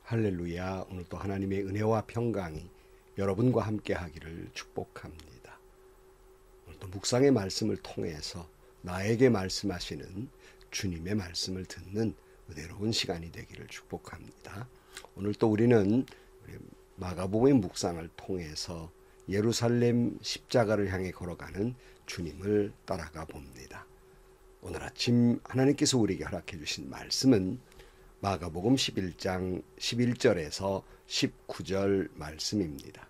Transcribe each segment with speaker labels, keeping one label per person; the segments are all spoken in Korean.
Speaker 1: 할렐루야. 오늘도 하나님의 은혜와 평강이 여러분과 함께 하기를 축복합니다. 오늘도 묵상의 말씀을 통해서 나에게 말씀하시는 주님의 말씀을 듣는 은혜로운 시간이 되기를 축복합니다. 오늘 또 우리는 마가복음의 묵상을 통해서 예루살렘 십자가를 향해 걸어가는 주님을 따라가 봅니다. 오늘 아침 하나님께서 우리에게 허락해 주신 말씀은 마가복음 11장 11절에서 19절 말씀입니다.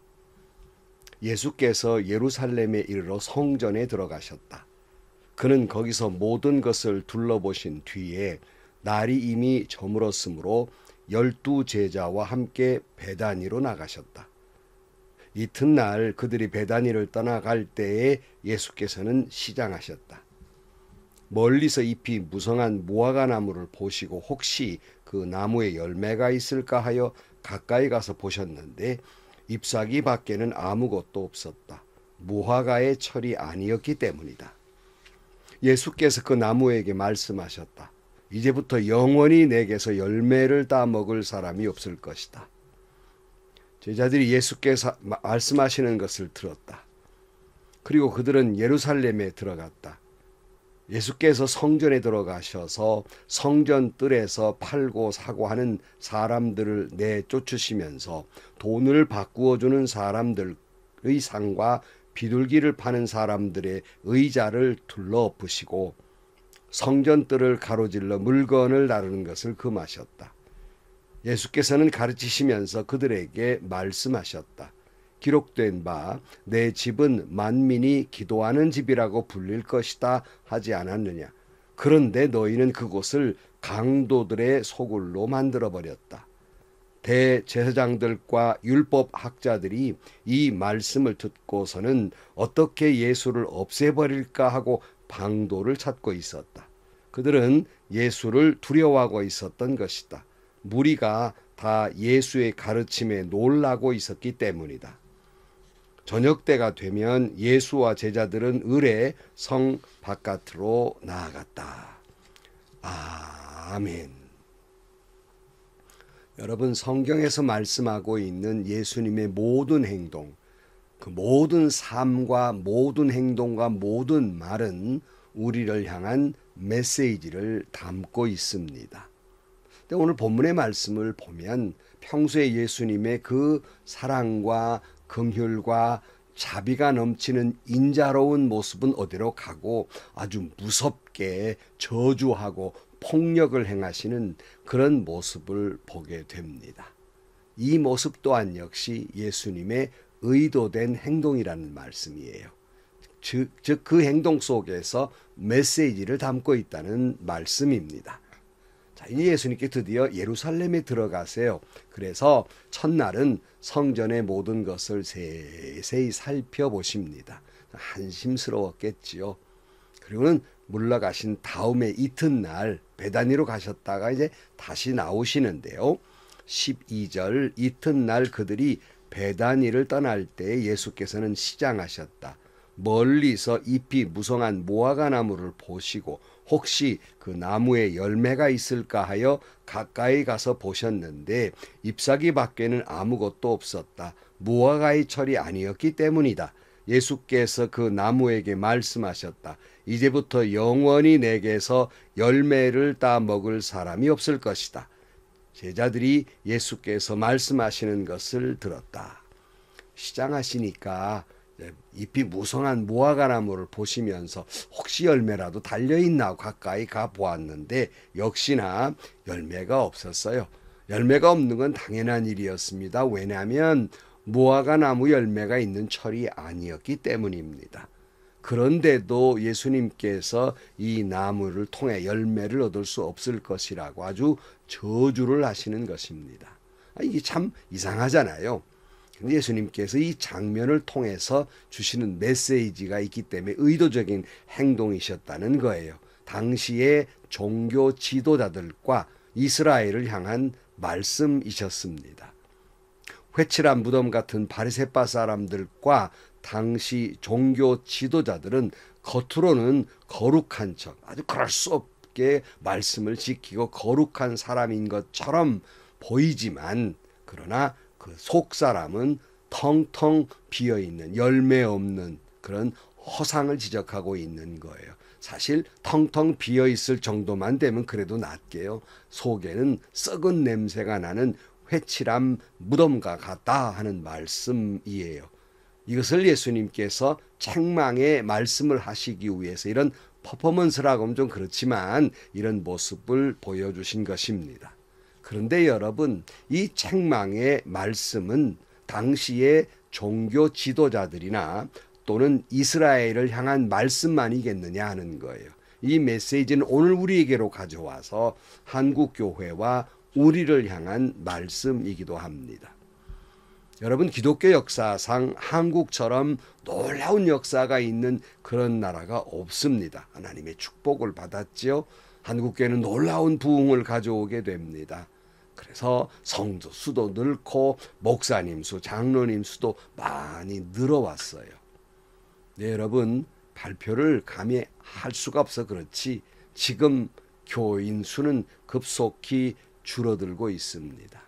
Speaker 1: 예수께서 예루살렘에 이르러 성전에 들어가셨다. 그는 거기서 모든 것을 둘러보신 뒤에 날이 이미 저물었으므로 12 제자와 함께 베다니로 나가셨다. 이튿날 그들이 베다니를 떠나갈 때에 예수께서는 시장하셨다. 멀리서 잎이 무성한 무화과 나무를 보시고 혹시 그 나무에 열매가 있을까 하여 가까이 가서 보셨는데 잎사귀 밖에는 아무것도 없었다. 무화과의 철이 아니었기 때문이다. 예수께서 그 나무에게 말씀하셨다. 이제부터 영원히 내게서 열매를 따먹을 사람이 없을 것이다. 제자들이 예수께서 말씀하시는 것을 들었다. 그리고 그들은 예루살렘에 들어갔다. 예수께서 성전에 들어가셔서 성전 뜰에서 팔고 사고 하는 사람들을 내쫓으시면서 돈을 바꾸어 주는 사람들의 상과 비둘기를 파는 사람들의 의자를 둘러엎으시고 성전 뜰을 가로질러 물건을 나르는 것을 금하셨다. 예수께서는 가르치시면서 그들에게 말씀하셨다. 기록된 바 내 집은 만민이 기도하는 집이라고 불릴 것이다 하지 않았느냐. 그런데 너희는 그곳을 강도들의 소굴로 만들어버렸다. 대제사장들과 율법 학자들이 이 말씀을 듣고서는 어떻게 예수를 없애버릴까 하고 방도를 찾고 있었다. 그들은 예수를 두려워하고 있었던 것이다. 무리가 다 예수의 가르침에 놀라고 있었기 때문이다. 저녁 때가 되면 예수와 제자들은 을에 성 바깥으로 나아갔다. 아멘. 여러분, 성경에서 말씀하고 있는 예수님의 모든 행동, 그 모든 삶과 모든 행동과 모든 말은 우리를 향한 메시지를 담고 있습니다. 근데 오늘 본문의 말씀을 보면 평소에 예수님의 그 사랑과 긍휼과 자비가 넘치는 인자로운 모습은 어디로 가고 아주 무섭게 저주하고 폭력을 행하시는 그런 모습을 보게 됩니다. 이 모습 또한 역시 예수님의 의도된 행동이라는 말씀이에요. 즉 그 행동 속에서 메시지를 담고 있다는 말씀입니다. 자, 이제 예수님께 드디어 예루살렘에 들어가세요. 그래서 첫날은 성전의 모든 것을 세세히 살펴보십니다. 한심스러웠겠지요. 그리고는 물러가신 다음에 이튿날 베다니로 가셨다가 이제 다시 나오시는데요. 12절 이튿날 그들이 베다니를 떠날 때 예수께서는 시장하셨다. 멀리서 잎이 무성한 무화과 나무를 보시고 혹시 그 나무에 열매가 있을까 하여 가까이 가서 보셨는데 잎사귀 밖에는 아무것도 없었다. 무화과의 철이 아니었기 때문이다. 예수께서 그 나무에게 말씀하셨다. 이제부터 영원히 내게서 열매를 따 먹을 사람이 없을 것이다. 제자들이 예수께서 말씀하시는 것을 들었다. 시장하시니까 잎이 무성한 무화과 나무를 보시면서 혹시 열매라도 달려있나 가까이 가 보았는데 역시나 열매가 없었어요. 열매가 없는 건 당연한 일이었습니다. 왜냐하면 무화과 나무 열매가 있는 철이 아니었기 때문입니다. 그런데도 예수님께서 이 나무를 통해 열매를 얻을 수 없을 것이라고 아주 저주를 하시는 것입니다. 이게 참 이상하잖아요. 예수님께서 이 장면을 통해서 주시는 메시지가 있기 때문에 의도적인 행동이셨다는 거예요. 당시의 종교 지도자들과 이스라엘을 향한 말씀이셨습니다. 회칠한 무덤 같은 바리새파 사람들과 당시 종교 지도자들은 겉으로는 거룩한 척, 아주 그럴 수 없게 말씀을 지키고 거룩한 사람인 것처럼 보이지만 그러나 그 속 사람은 텅텅 비어 있는 열매 없는 그런 허상을 지적하고 있는 거예요. 사실 텅텅 비어 있을 정도만 되면 그래도 낫게요. 속에는 썩은 냄새가 나는 회칠함 무덤과 같다 하는 말씀이에요. 이것을 예수님께서 책망의 말씀을 하시기 위해서 이런 퍼포먼스라고 하면 좀 그렇지만 이런 모습을 보여주신 것입니다. 그런데 여러분, 이 책망의 말씀은 당시의 종교 지도자들이나 또는 이스라엘을 향한 말씀만이겠느냐 하는 거예요. 이 메시지는 오늘 우리에게로 가져와서 한국교회와 우리를 향한 말씀이기도 합니다. 여러분, 기독교 역사상 한국처럼 놀라운 역사가 있는 그런 나라가 없습니다. 하나님의 축복을 받았지요. 한국교회는 놀라운 부흥을 가져오게 됩니다. 그래서 성도 수도 늘고 목사님 수, 장로님 수도 많이 늘어왔어요. 네, 여러분, 발표를 감히 할 수가 없어 그렇지 지금 교인 수는 급속히 줄어들고 있습니다.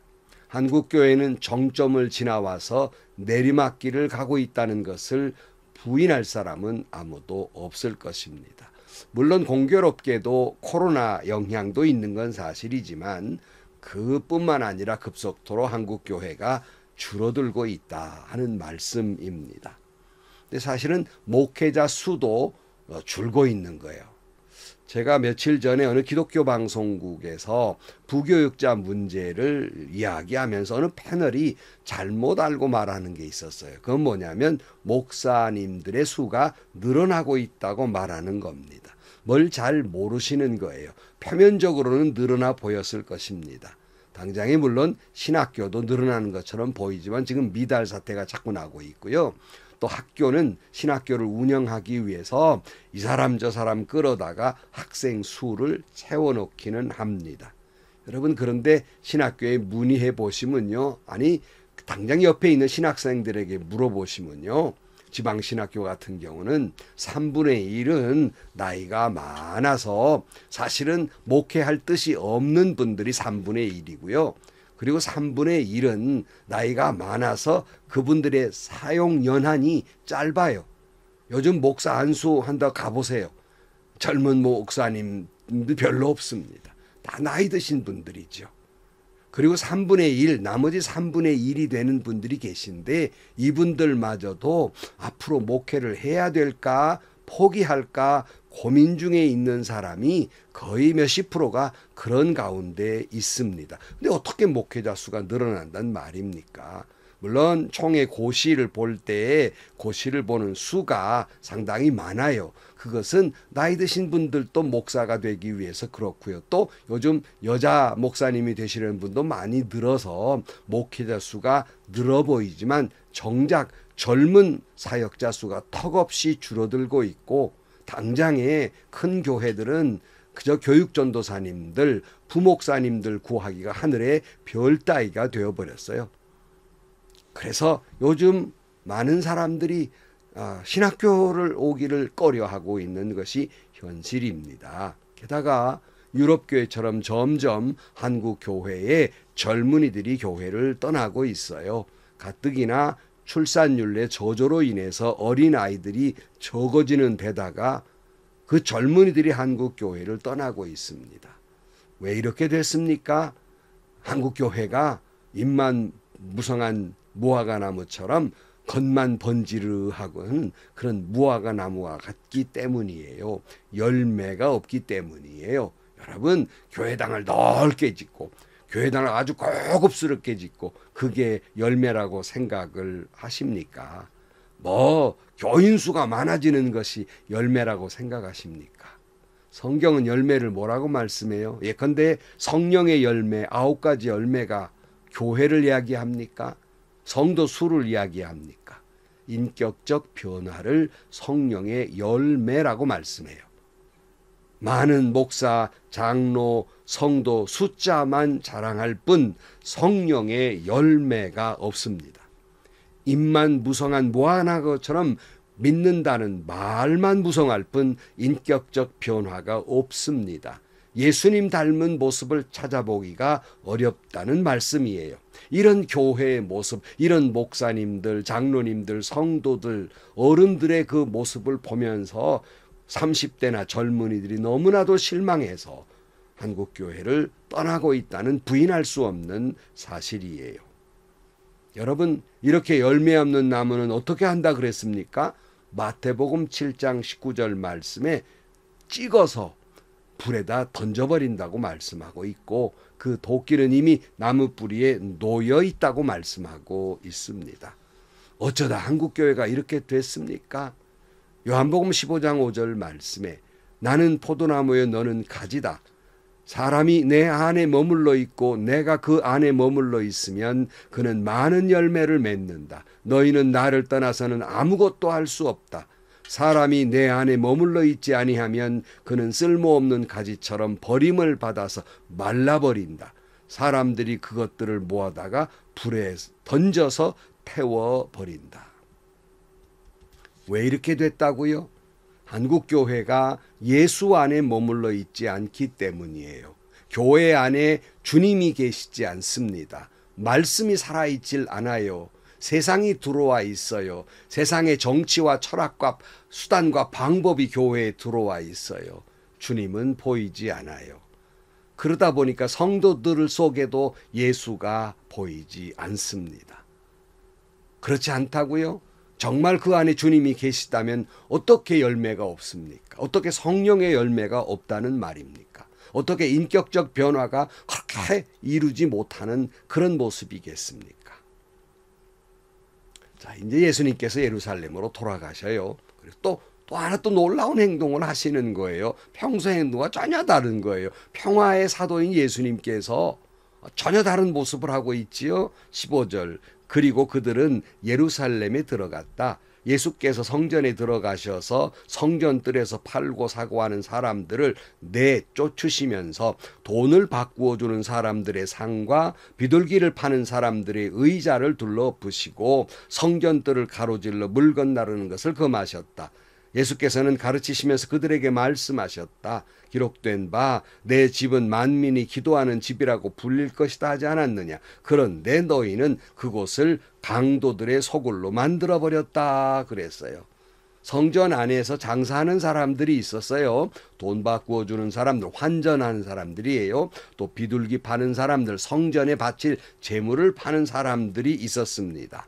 Speaker 1: 한국교회는 정점을 지나와서 내리막길을 가고 있다는 것을 부인할 사람은 아무도 없을 것입니다. 물론 공교롭게도 코로나 영향도 있는 건 사실이지만 그뿐만 아니라 급속도로 한국교회가 줄어들고 있다 하는 말씀입니다. 근데 사실은 목회자 수도 줄고 있는 거예요. 제가 며칠 전에 어느 기독교 방송국에서 부교육자 문제를 이야기하면서 어느 패널이 잘못 알고 말하는 게 있었어요. 그건 뭐냐면 목사님들의 수가 늘어나고 있다고 말하는 겁니다. 뭘 잘 모르시는 거예요. 표면적으로는 늘어나 보였을 것입니다. 당장에 물론 신학교도 늘어나는 것처럼 보이지만 지금 미달 사태가 자꾸 나고 있고요. 또 학교는 신학교를 운영하기 위해서 이 사람 저 사람 끌어다가 학생 수를 채워놓기는 합니다. 여러분, 그런데 신학교에 문의해 보시면요, 아니 당장 옆에 있는 신학생들에게 물어보시면요, 지방신학교 같은 경우는 3분의 1은 나이가 많아서 사실은 목회할 뜻이 없는 분들이 3분의 1이고요. 그리고 3분의 1은 나이가 많아서 그분들의 사용 연한이 짧아요. 요즘 목사 안수 한다 가보세요. 젊은 목사님도 별로 없습니다. 다 나이 드신 분들이죠. 그리고 3분의 1, 나머지 3분의 1이 되는 분들이 계신데 이분들마저도 앞으로 목회를 해야 될까 포기할까 고민 중에 있는 사람이 거의 몇십 프로가 그런 가운데 있습니다. 근데 어떻게 목회자 수가 늘어난단 말입니까? 물론 총회 고시를 볼 때 고시를 보는 수가 상당히 많아요. 그것은 나이 드신 분들도 목사가 되기 위해서 그렇고요. 또 요즘 여자 목사님이 되시는 분도 많이 늘어서 목회자 수가 늘어 보이지만 정작 젊은 사역자 수가 턱없이 줄어들고 있고 당장에 큰 교회들은 그저 교육전도사님들, 부목사님들 구하기가 하늘의 별 따위가 되어버렸어요. 그래서 요즘 많은 사람들이 신학교를 오기를 꺼려하고 있는 것이 현실입니다. 게다가 유럽교회처럼 점점 한국 교회의 젊은이들이 교회를 떠나고 있어요. 가뜩이나 출산율의 저조로 인해서 어린아이들이 적어지는 데다가 그 젊은이들이 한국 교회를 떠나고 있습니다. 왜 이렇게 됐습니까? 한국 교회가 잎만 무성한 무화과 나무처럼 겉만 번지르하고 하는 그런 무화과 나무와 같기 때문이에요. 열매가 없기 때문이에요. 여러분, 교회당을 넓게 짓고 교회당을 아주 고급스럽게 짓고 그게 열매라고 생각을 하십니까? 뭐 교인 수가 많아지는 것이 열매라고 생각하십니까? 성경은 열매를 뭐라고 말씀해요? 예컨대 성령의 열매 9가지 열매가 교회를 이야기합니까? 성도 수를 이야기합니까? 인격적 변화를 성령의 열매라고 말씀해요. 많은 목사, 장로, 성도 숫자만 자랑할 뿐 성령의 열매가 없습니다. 입만 무성한 무화과처럼 믿는다는 말만 무성할 뿐 인격적 변화가 없습니다. 예수님 닮은 모습을 찾아보기가 어렵다는 말씀이에요. 이런 교회의 모습, 이런 목사님들, 장로님들, 성도들, 어른들의 그 모습을 보면서 30대나 젊은이들이 너무나도 실망해서 한국교회를 떠나고 있다는 부인할 수 없는 사실이에요. 여러분, 이렇게 열매 없는 나무는 어떻게 한다 그랬습니까? 마태복음 7장 19절 말씀에 찍어서 불에다 던져버린다고 말씀하고 있고, 그 도끼는 이미 나무 뿌리에 놓여 있다고 말씀하고 있습니다. 어쩌다 한국교회가 이렇게 됐습니까? 요한복음 15장 5절 말씀에 나는 포도나무여 너는 가지다. 사람이 내 안에 머물러 있고 내가 그 안에 머물러 있으면 그는 많은 열매를 맺는다. 너희는 나를 떠나서는 아무것도 할 수 없다. 사람이 내 안에 머물러 있지 아니하면 그는 쓸모없는 가지처럼 버림을 받아서 말라버린다. 사람들이 그것들을 모아다가 불에 던져서 태워버린다. 왜 이렇게 됐다고요? 한국교회가 예수 안에 머물러 있지 않기 때문이에요. 교회 안에 주님이 계시지 않습니다. 말씀이 살아있질 않아요. 세상이 들어와 있어요. 세상의 정치와 철학과 수단과 방법이 교회에 들어와 있어요. 주님은 보이지 않아요. 그러다 보니까 성도들 속에도 예수가 보이지 않습니다. 그렇지 않다고요? 정말 그 안에 주님이 계시다면 어떻게 열매가 없습니까? 어떻게 성령의 열매가 없다는 말입니까? 어떻게 인격적 변화가 그렇게 이루지 못하는 그런 모습이겠습니까? 자, 이제 예수님께서 예루살렘으로 돌아가셔요. 그리고 또 하나 또 놀라운 행동을 하시는 거예요. 평소 행동과 전혀 다른 거예요. 평화의 사도인 예수님께서 전혀 다른 모습을 하고 있지요. 15절. 그리고 그들은 예루살렘에 들어갔다. 예수께서 성전에 들어가셔서 성전뜰에서 팔고 사고 하는 사람들을 내쫓으시면서 돈을 바꾸어 주는 사람들의 상과 비둘기를 파는 사람들의 의자를 둘러부시고 성전뜰을 가로질러 물건 나르는 것을 금하셨다. 예수께서는 가르치시면서 그들에게 말씀하셨다. 기록된 바 내 집은 만민이 기도하는 집이라고 불릴 것이다 하지 않았느냐. 그런데 너희는 그곳을 강도들의 소굴로 만들어버렸다 그랬어요. 성전 안에서 장사하는 사람들이 있었어요. 돈 바꾸어 주는 사람들, 환전하는 사람들이에요. 또 비둘기 파는 사람들, 성전에 바칠 재물을 파는 사람들이 있었습니다.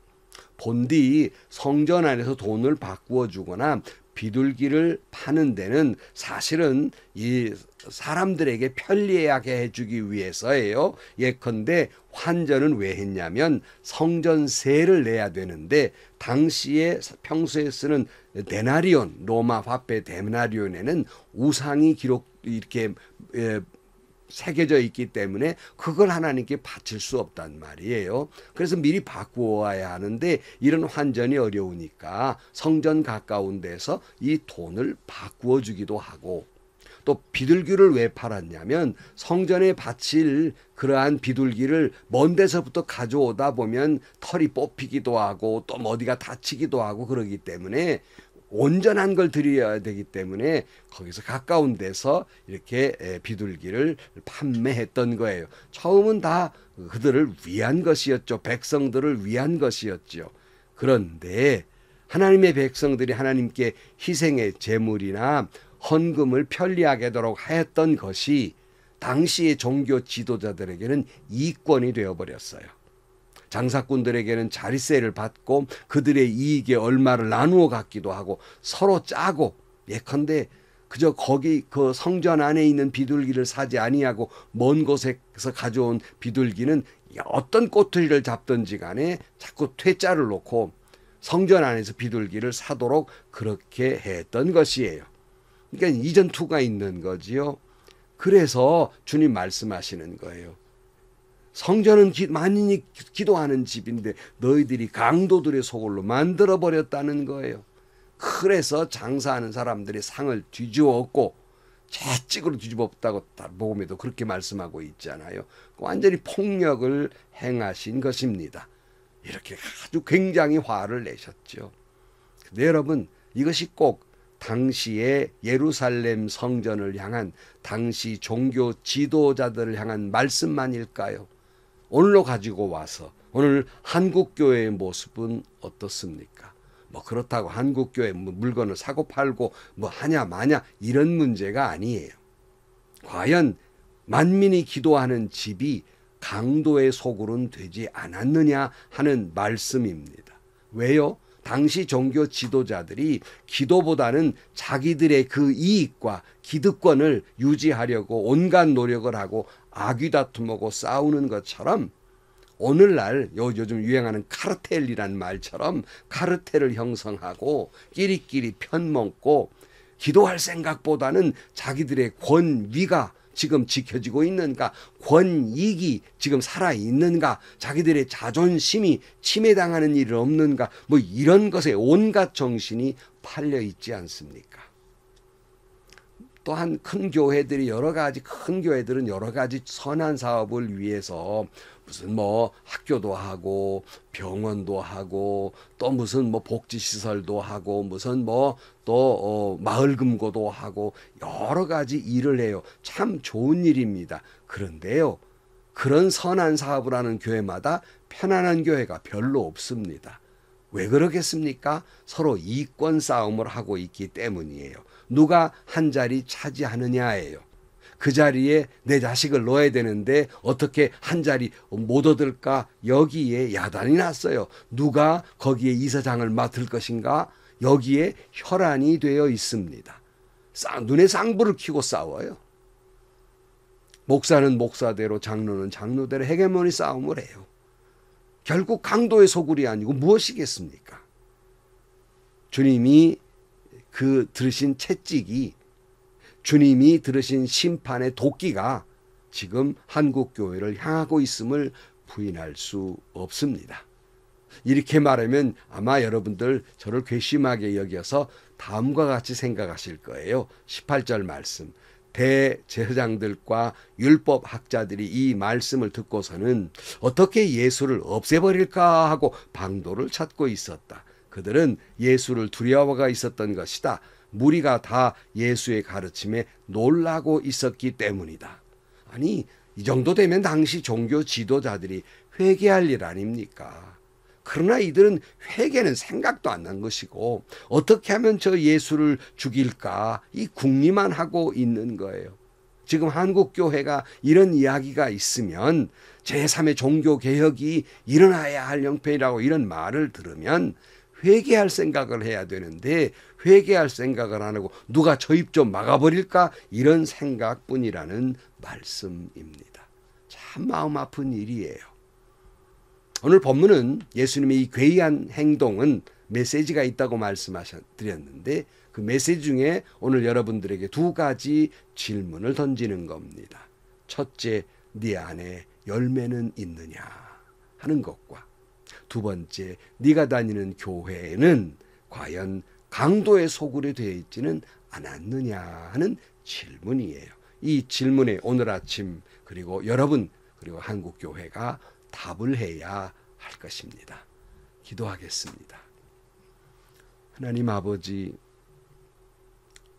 Speaker 1: 본디 성전 안에서 돈을 바꾸어 주거나 비둘기를 파는 데는 사실은 이 사람들에게 편리하게 해주기 위해서예요. 예컨대 환전은 왜 했냐면 성전세를 내야 되는데, 당시에 평소에 쓰는 데나리온, 로마 화폐 데나리온에는 우상이 이렇게 새겨져 있기 때문에 그걸 하나님께 바칠 수 없단 말이에요. 그래서 미리 바꾸어야 하는데 이런 환전이 어려우니까 성전 가까운 데서 이 돈을 바꾸어 주기도 하고, 또 비둘기를 왜 팔았냐면 성전에 바칠 그러한 비둘기를 먼 데서부터 가져오다 보면 털이 뽑히기도 하고 또 어디가 다치기도 하고 그러기 때문에 온전한 걸 드려야 되기 때문에 거기서 가까운 데서 이렇게 비둘기를 판매했던 거예요. 처음은 다 그들을 위한 것이었죠. 백성들을 위한 것이었죠. 그런데 하나님의 백성들이 하나님께 희생의 제물이나 헌금을 편리하게 하도록 하였던 것이 당시의 종교 지도자들에게는 이권이 되어버렸어요. 장사꾼들에게는 자릿세를 받고 그들의 이익의 얼마를 나누어 갖기도 하고 서로 짜고, 예컨대 그저 거기 그 성전 안에 있는 비둘기를 사지 아니하고 먼 곳에서 가져온 비둘기는 어떤 꼬투리를 잡든지 간에 자꾸 퇴짜를 놓고 성전 안에서 비둘기를 사도록 그렇게 했던 것이에요. 그러니까 이전투가 있는 거지요. 그래서 주님 말씀하시는 거예요. 성전은 만인이 기도하는 집인데 너희들이 강도들의 소굴로 만들어버렸다는 거예요. 그래서 장사하는 사람들이 상을 뒤집어엎고 채찍으로 뒤집어엎다고 복음에도 그렇게 말씀하고 있잖아요. 완전히 폭력을 행하신 것입니다. 이렇게 아주 굉장히 화를 내셨죠. 근데 여러분, 이것이 꼭 당시의 예루살렘 성전을 향한 당시 종교 지도자들을 향한 말씀만일까요? 오늘로 가지고 와서 오늘 한국교회의 모습은 어떻습니까? 뭐 그렇다고 한국교회 물건을 사고 팔고 뭐 하냐 마냐 이런 문제가 아니에요. 과연 만민이 기도하는 집이 강도의 소굴은 되지 않았느냐 하는 말씀입니다. 왜요? 당시 종교 지도자들이 기도보다는 자기들의 그 이익과 기득권을 유지하려고 온갖 노력을 하고 아귀다툼하고 싸우는 것처럼 오늘날 요즘 유행하는 카르텔이란 말처럼 카르텔을 형성하고 끼리끼리 편먹고 기도할 생각보다는 자기들의 권위가 지금 지켜지고 있는가, 권익이 지금 살아있는가, 자기들의 자존심이 침해당하는 일은 없는가, 뭐 이런 것에 온갖 정신이 팔려 있지 않습니까? 또한 큰 교회들은 여러 가지 선한 사업을 위해서 무슨 뭐 학교도 하고 병원도 하고 또 무슨 뭐 복지시설도 하고 무슨 뭐 또 마을 금고도 하고 여러 가지 일을 해요. 참 좋은 일입니다. 그런데요, 그런 선한 사업을 하는 교회마다 편안한 교회가 별로 없습니다. 왜 그러겠습니까? 서로 이권 싸움을 하고 있기 때문이에요. 누가 한 자리 차지하느냐예요. 그 자리에 내 자식을 넣어야 되는데 어떻게 한 자리 못 얻을까? 여기에 야단이 났어요. 누가 거기에 이사장을 맡을 것인가? 여기에 혈안이 되어 있습니다. 눈에 쌍불을 켜고 싸워요. 목사는 목사대로, 장로는 장로대로 헤게모니 싸움을 해요. 결국 강도의 소굴이 아니고 무엇이겠습니까? 주님이 들으신 채찍이, 주님이 들으신 심판의 도끼가 지금 한국교회를 향하고 있음을 부인할 수 없습니다. 이렇게 말하면 아마 여러분들 저를 괘씸하게 여겨서 다음과 같이 생각하실 거예요. 18절 말씀. 대제사장들과 율법학자들이 이 말씀을 듣고서는 어떻게 예수를 없애버릴까 하고 방도를 찾고 있었다. 그들은 예수를 두려워가 있었던 것이다. 무리가 다 예수의 가르침에 놀라고 있었기 때문이다. 아니, 이 정도 되면 당시 종교 지도자들이 회개할 일 아닙니까? 그러나 이들은 회개는 생각도 안 난 것이고 어떻게 하면 저 예수를 죽일까 이 궁리만 하고 있는 거예요. 지금 한국교회가 이런 이야기가 있으면 제3의 종교개혁이 일어나야 할 형편이라고 이런 말을 들으면 회개할 생각을 해야 되는데 회개할 생각을 안 하고 누가 저 입 좀 막아버릴까 이런 생각뿐이라는 말씀입니다. 참 마음 아픈 일이에요. 오늘 본문은 예수님의 이 괴이한 행동은 메시지가 있다고 말씀드렸는데 그 메시지 중에 오늘 여러분들에게 두 가지 질문을 던지는 겁니다. 첫째, 네 안에 열매는 있느냐 하는 것과 두 번째, 네가 다니는 교회는 과연 강도의 소굴이 되어 있지는 않았느냐 하는 질문이에요. 이 질문에 오늘 아침 그리고 여러분 그리고 한국교회가 답을 해야 할 것입니다. 기도하겠습니다. 하나님 아버지,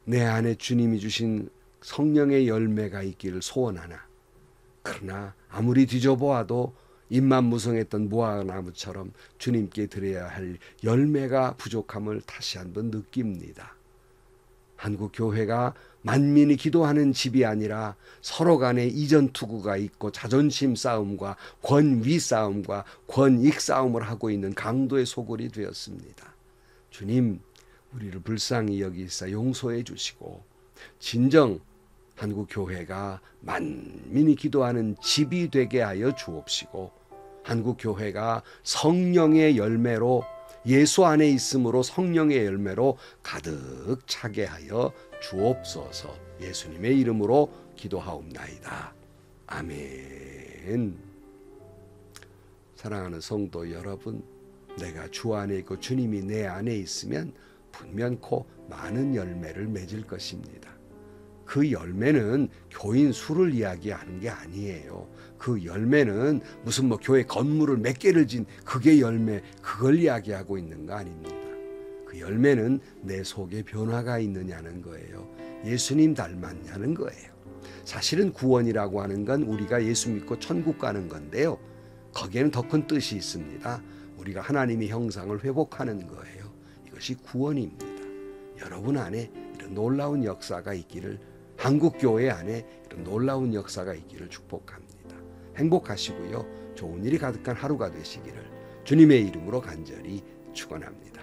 Speaker 1: 내 안에 주님이 주신 성령의 열매가 있기를 소원하나 그러나 아무리 뒤져보아도 입만 무성했던 무화과나무처럼 주님께 드려야 할 열매가 부족함을 다시 한번 느낍니다. 한국교회가 만민이 기도하는 집이 아니라 서로 간에 이전 투구가 있고 자존심 싸움과 권위 싸움과 권익 싸움을 하고 있는 강도의 소굴이 되었습니다. 주님, 우리를 불쌍히 여기사 용서해 주시고 진정 한국교회가 만민이 기도하는 집이 되게 하여 주옵시고 한국교회가 성령의 열매로 예수 안에 있으므로 성령의 열매로 가득 차게 하여 주옵소서. 예수님의 이름으로 기도하옵나이다. 아멘. 사랑하는 성도 여러분, 내가 주 안에 있고 주님이 내 안에 있으면 분명코 많은 열매를 맺을 것입니다. 그 열매는 교인 수를 이야기하는 게 아니에요. 그 열매는 무슨 교회 건물을 몇 개를 진 그게 열매, 그걸 이야기하고 있는 거 아닙니다. 그 열매는 내 속에 변화가 있느냐는 거예요. 예수님 닮았냐는 거예요. 사실은 구원이라고 하는 건 우리가 예수 믿고 천국 가는 건데요. 거기에는 더 큰 뜻이 있습니다. 우리가 하나님의 형상을 회복하는 거예요. 이것이 구원입니다. 여러분 안에 이런 놀라운 역사가 있기를, 한국 교회 안에 이런 놀라운 역사가 있기를 축복합니다. 행복하시고요. 좋은 일이 가득한 하루가 되시기를 주님의 이름으로 간절히 축원합니다.